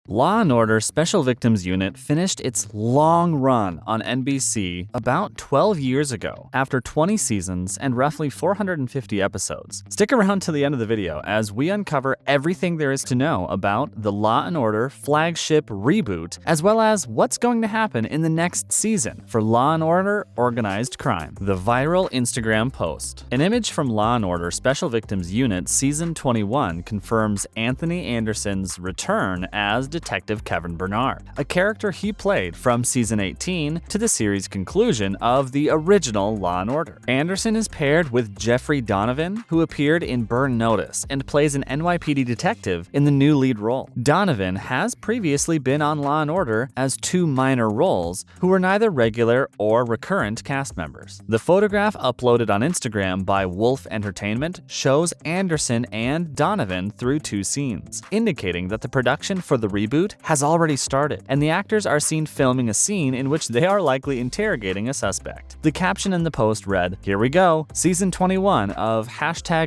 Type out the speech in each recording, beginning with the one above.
Law & Order Special Victims Unit finished its long run on NBC about 12 years ago, after 20 seasons and roughly 450 episodes. Stick around to the end of the video as we uncover everything there is to know about the Law & Order flagship reboot, as well as what's going to happen in the next season for Law & Order Organized Crime. The viral Instagram post. An image from Law & Order Special Victims Unit Season 21 confirms Anthony Anderson's return as Detective Kevin Bernard, a character he played from Season 18 to the series' conclusion of the original Law & Order. Anderson is paired with Jeffrey Donovan, who appeared in Burn Notice and plays an NYPD detective in the new lead role. Donovan has previously been on Law & Order as two minor roles who were neither regular or recurrent cast members. The photograph uploaded on Instagram by Wolf Entertainment shows Anderson and Donovan through two scenes, indicating that the production for the reboot has already started, and the actors are seen filming a scene in which they are likely interrogating a suspect. The caption in the post read, "Here we go, Season 21 of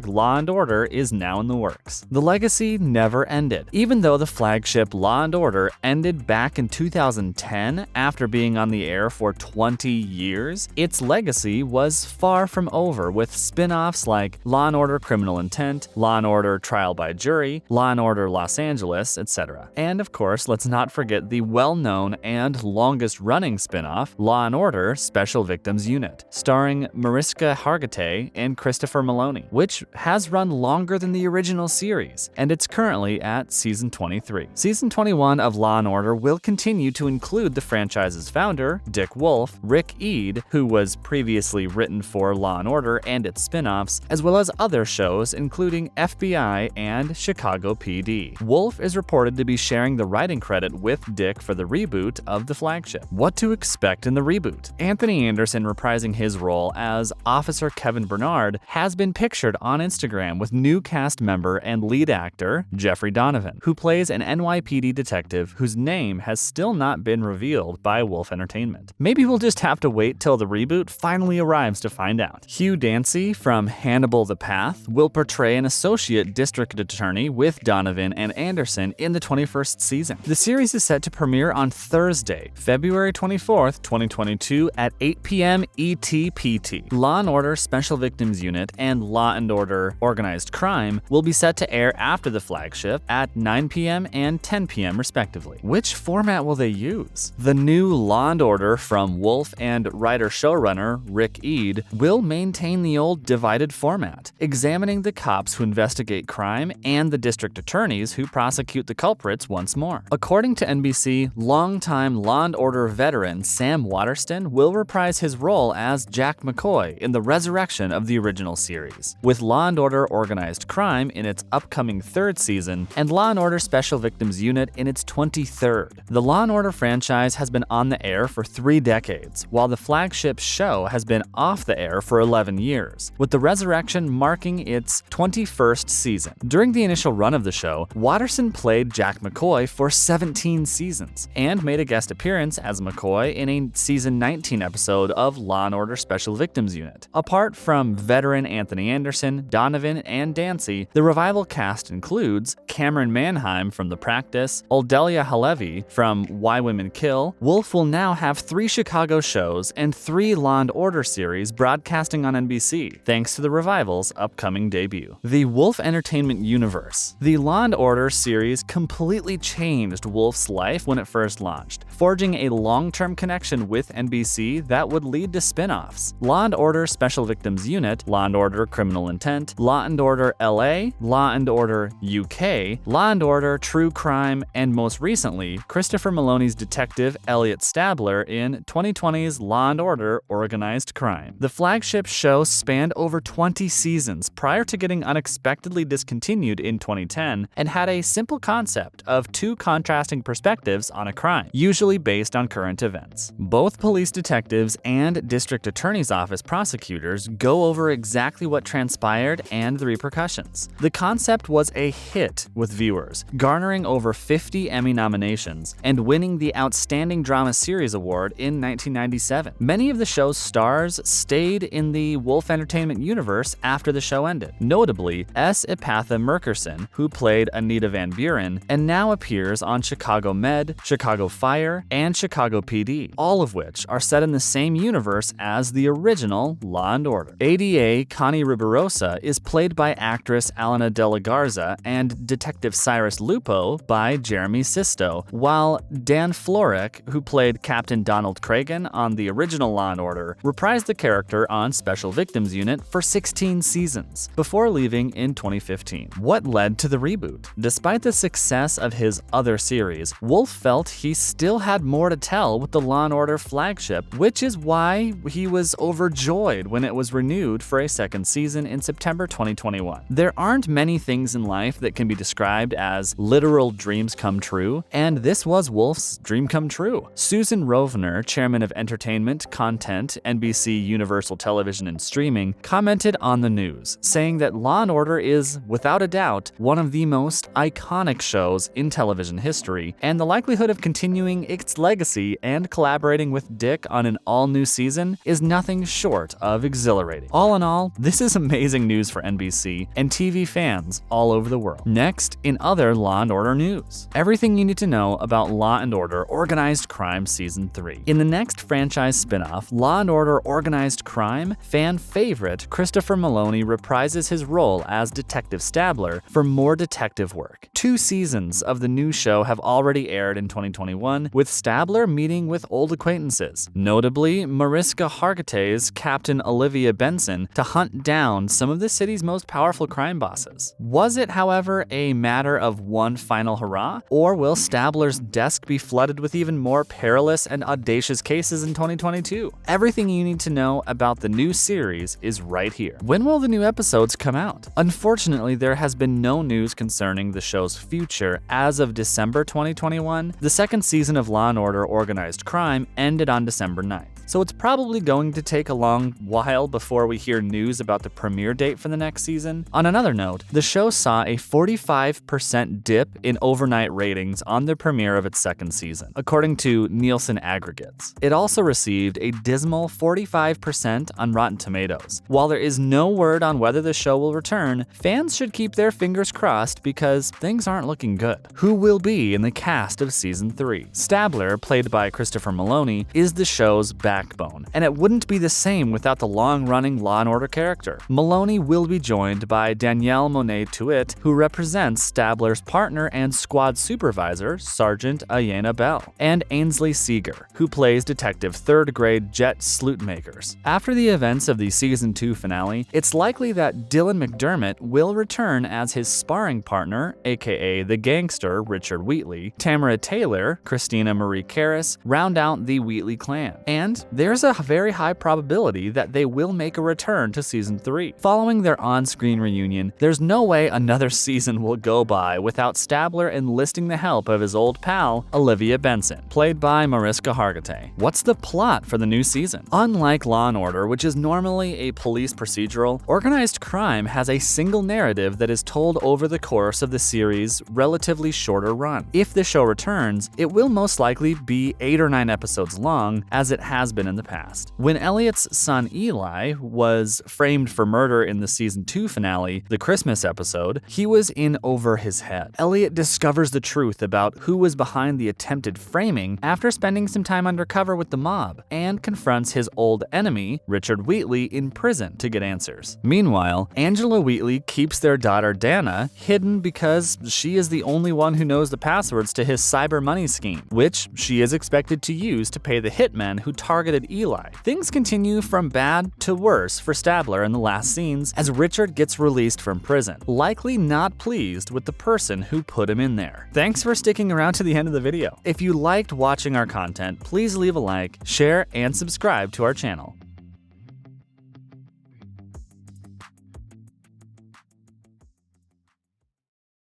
#Law & Order is now in the works." The legacy never ended. Even though the flagship Law & Order ended back in 2010 after being on the air for 20 years, its legacy was far from over, with spin-offs like Law & Order Criminal Intent, Law & Order Trial by Jury, Law & Order Los Angeles, etc. And of course, let's not forget the well-known and longest-running spin-off, Law & Order Special Victims Unit, starring Mariska Hargitay and Christopher Maloney, which has run longer than the original series, and it's currently at Season 23. Season 21 of Law & Order will continue to include the franchise's founder, Dick Wolf, Rick Eade, who was previously written for Law & Order and its spin-offs, as well as other shows including FBI and Chicago PD. Wolf is reported to be sharing the writing credit with Dick for the reboot of the flagship. What to expect in the reboot? Anthony Anderson, reprising his role as Officer Kevin Bernard, has been pictured on Instagram with new cast member and lead actor Jeffrey Donovan, who plays an NYPD detective whose name has still not been revealed by Wolf Entertainment. Maybe we'll just have to wait till the reboot finally arrives to find out. Hugh Dancy from Hannibal the Path will portray an associate district attorney with Donovan and Anderson in the 21st season. The series is set to premiere on Thursday, February 24th, 2022 at 8 p.m. ET/PT. Law & Order Special Victims Unit and Law & Order Organized Crime will be set to air after the flagship at 9 p.m. and 10 p.m. respectively. Which format will they use? The new Law & Order from Wolf and writer-showrunner Rick Eade will maintain the old divided format, examining the cops who investigate crime and the district attorneys who prosecute the culprits once more. According to NBC, longtime Law & Order veteran Sam Waterston will reprise his role as Jack McCoy in the resurrection of the original series, with Law & Order Organized Crime in its upcoming third season and Law & Order Special Victims Unit in its 23rd. The Law & Order franchise has been on the air for 3 decades, while the flagship show has been off the air for 11 years, with the resurrection marking its 21st season. During the initial run of the show, Waterston played Jack McCoy for 17 seasons and made a guest appearance as McCoy in a Season 19 episode of Law & Order Special Victims Unit. Apart from veteran Anthony Anderson, Donovan, and Dancy, the revival cast includes Cameron Manheim from The Practice, Oldelia Halevi from Why Women Kill. Wolf will now have 3 Chicago shows and 3 Law & Order series broadcasting on NBC, thanks to the revival's upcoming debut. The Wolf Entertainment Universe. The Law & Order series completely changed Wolf's life when it first launched, forging a long-term connection with NBC that would lead to spin-offs. Law & Order Special Victims Unit, Law & Order Criminal Intent, Law & Order LA, Law & Order UK, Law & Order True Crime, and most recently, Christopher Maloney's detective Elliot Stabler in 2020's Law & Order Organized Crime. The flagship show spanned over 20 seasons prior to getting unexpectedly discontinued in 2010 and had a simple concept of 2 contrasting perspectives on a crime, usually usually based on current events. Both police detectives and district attorney's office prosecutors go over exactly what transpired and the repercussions. The concept was a hit with viewers, garnering over 50 Emmy nominations and winning the Outstanding Drama Series Award in 1997. Many of the show's stars stayed in the Wolf Entertainment universe after the show ended, notably S. Epatha Merkerson, who played Anita Van Buren and now appears on Chicago Med, Chicago Fire, and Chicago PD, all of which are set in the same universe as the original Law & Order. ADA Connie Riberosa is played by actress Alana De La Garza and Detective Cyrus Lupo by Jeremy Sisto, while Dan Florek, who played Captain Donald Cragen on the original Law & Order, reprised the character on Special Victims Unit for 16 seasons, before leaving in 2015. What led to the reboot? Despite the success of his other series, Wolf felt he still had more to tell with the Law & Order flagship, which is why he was overjoyed when it was renewed for a second season in September 2021. There aren't many things in life that can be described as literal dreams come true, and this was Wolf's dream come true. Susan Rovner, chairman of Entertainment, Content, NBC Universal Television and Streaming, commented on the news, saying that Law & Order is, without a doubt, one of the most iconic shows in television history, and the likelihood of continuing its legacy and collaborating with Dick on an all-new season is nothing short of exhilarating. All in all, this is amazing news for NBC and TV fans all over the world. Next, in other Law & Order news, everything you need to know about Law & Order Organized Crime Season 3. In the next franchise spin-off, Law & Order Organized Crime, fan favorite Christopher Maloney reprises his role as Detective Stabler for more detective work. 2 seasons of the new show have already aired in 2021, with Stabler meeting with old acquaintances, notably Mariska Hargitay's Captain Olivia Benson, to hunt down some of the city's most powerful crime bosses. Was it, however, a matter of one final hurrah? Or will Stabler's desk be flooded with even more perilous and audacious cases in 2022? Everything you need to know about the new series is right here. When will the new episodes come out? Unfortunately, there has been no news concerning the show's future as of December 2021. The second season of Law & Order Organized Crime ended on December 9th. So it's probably going to take a long while before we hear news about the premiere date for the next season. On another note, the show saw a 45% dip in overnight ratings on the premiere of its second season, according to Nielsen aggregates. It also received a dismal 45% on Rotten Tomatoes. While there is no word on whether the show will return, fans should keep their fingers crossed because things aren't looking good. Who will be in the cast of Season 3? Stabler, played by Christopher Maloney, is the show's backbone, and it wouldn't be the same without the long-running Law & Order character. Maloney will be joined by Danielle Monet-Tuitt, who represents Stabler's partner and squad supervisor, Sergeant Ayanna Bell, and Ainsley Seeger, who plays Detective Third-Grade Jet Slootmakers. After the events of the Season 2 finale, it's likely that Dylan McDermott will return as his sparring partner, aka the gangster Richard Wheatley. Tamara Taylor, Christina Marie Karras round out the Wheatley clan, and there's a very high probability that they will make a return to Season 3. Following their on-screen reunion, there's no way another season will go by without Stabler enlisting the help of his old pal, Olivia Benson, played by Mariska Hargitay. What's the plot for the new season? Unlike Law & Order, which is normally a police procedural, Organized Crime has a single narrative that is told over the course of the series' relatively shorter run. If the show returns, it will most likely be 8 or 9 episodes long, as it has been in the past. When Elliot's son Eli was framed for murder in the Season 2 finale, the Christmas episode, he was in over his head. Elliot discovers the truth about who was behind the attempted framing after spending some time undercover with the mob, and confronts his old enemy, Richard Wheatley, in prison to get answers. Meanwhile, Angela Wheatley keeps their daughter Dana hidden because she is the only one who knows the passwords to his cyber money scheme, which she is expected to use to pay the hitman who targeted Eli. Things continue from bad to worse for Stabler in the last scenes as Richard gets released from prison, likely not pleased with the person who put him in there. Thanks for sticking around to the end of the video. If you liked watching our content, please leave a like, share, and subscribe to our channel.